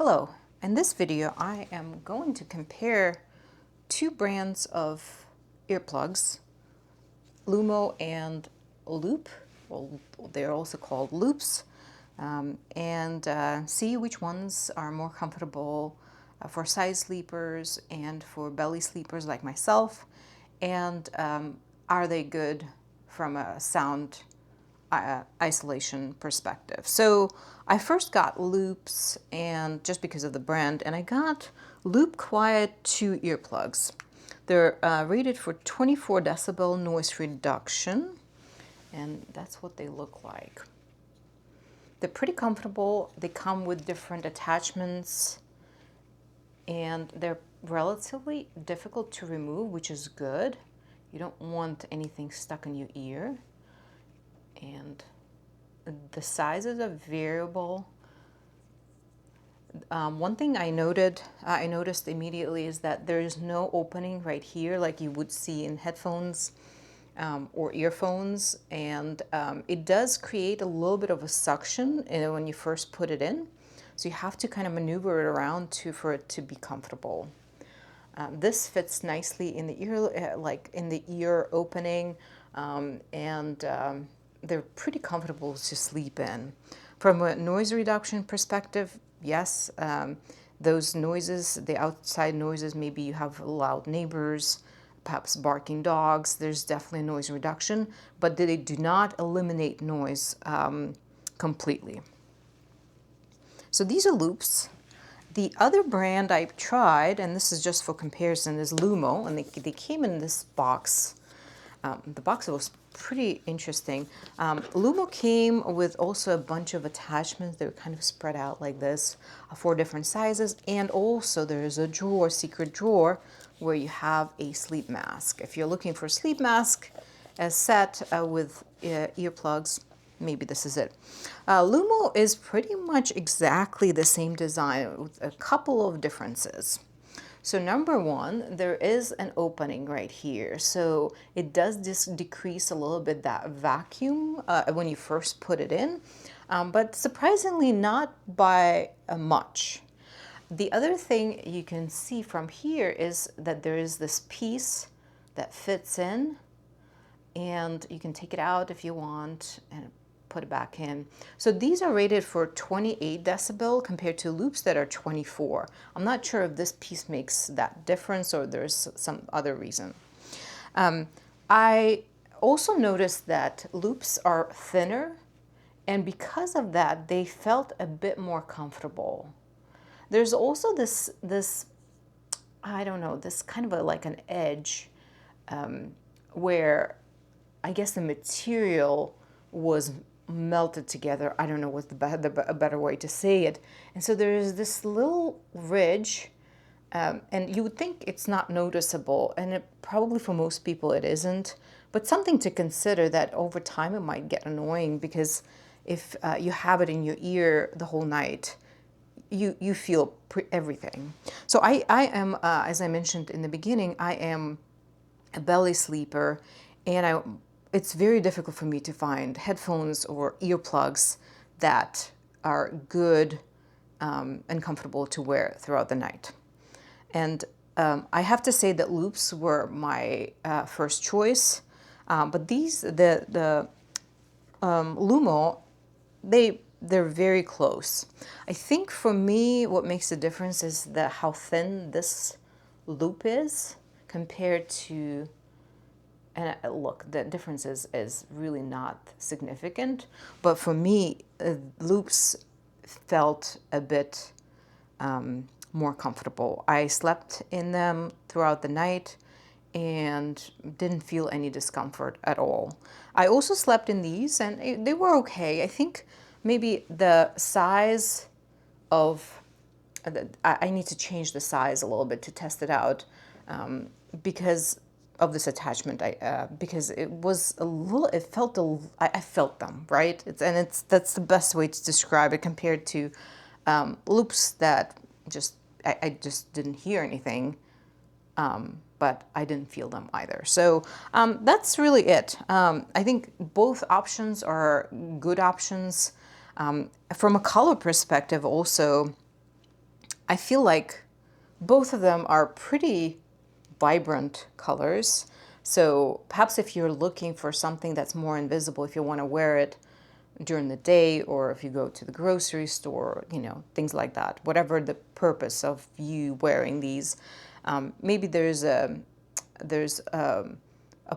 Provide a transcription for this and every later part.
Hello, in this video I am going to compare two brands of earplugs, LUMO and Loop. Well, they're also called loops, and see which ones are more comfortable for side sleepers and for belly sleepers like myself, and are they good from a sound isolation perspective. So I first got loops, and just because of the brand, and I got Loop Quiet 2 earplugs. They're rated for 24 decibel noise reduction, and that's what they look like. They're pretty comfortable. They come with different attachments, and they're relatively difficult to remove, which is good. You don't want anything stuck in your ear. And the sizes are variable. One thing I noticed immediately is that there is no opening right here like you would see in headphones or earphones, and it does create a little bit of a suction when you first put it in. So you have to kind of maneuver it around for it to be comfortable. This fits nicely in the ear, like in the ear opening, and they're pretty comfortable to sleep in. From a noise reduction perspective, yes, those noises, the outside noises, maybe you have loud neighbors, perhaps barking dogs, there's definitely noise reduction, but they do not eliminate noise completely. So these are loops. The other brand I've tried, and this is just for comparison, is LUMO, and they came in this box. The box was pretty interesting. LUMO came with also a bunch of attachments. They were kind of spread out like this, 4 different sizes, and also there is a drawer, secret drawer, where you have a sleep mask. If you're looking for a sleep mask, a set with earplugs, maybe this is it. LUMO is pretty much exactly the same design with a couple of differences. So number one, there is an opening right here. So it does decrease a little bit that vacuum when you first put it in, but surprisingly not by much. The other thing you can see from here is that there is this piece that fits in, and you can take it out if you want and put it back in. So these are rated for 28 decibel compared to loops that are 24. I'm not sure if this piece makes that difference or there's some other reason. I also noticed that loops are thinner, and because of that, they felt a bit more comfortable. There's also this I don't know, this kind of like an edge where I guess the material was melted together. I don't know what's a better way to say it. And so there is this little ridge, and you would think it's not noticeable, and it probably for most people it isn't, but something to consider that over time it might get annoying, because if you have it in your ear the whole night, you feel everything. So I am, as I mentioned in the beginning, I am a belly sleeper, and it's very difficult for me to find headphones or earplugs that are good and comfortable to wear throughout the night. And I have to say that loops were my first choice, but the LUMO, they're very close. I think for me, what makes the difference is how thin this loop is compared to. And look, the difference is really not significant, but for me, loops felt a bit more comfortable. I slept in them throughout the night and didn't feel any discomfort at all. I also slept in these, and they were okay. I think maybe the size of, I need to change the size a little bit to test it out, because of this attachment, because it was a little, I felt them, right? That's the best way to describe it compared to loops that I just didn't hear anything, but I didn't feel them either. So that's really it. I think both options are good options. From a color perspective also, I feel like both of them are pretty vibrant colors. So perhaps if you're looking for something that's more invisible, if you want to wear it during the day, or if you go to the grocery store, you know, things like that, whatever the purpose of you wearing these, maybe there's a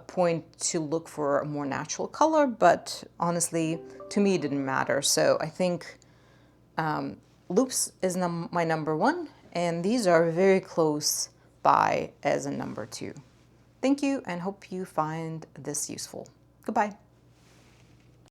point to look for a more natural color, but honestly, to me, it didn't matter. So I think Loops is my number one, and these are very close by as a number two. Thank you, and hope you find this useful. Goodbye.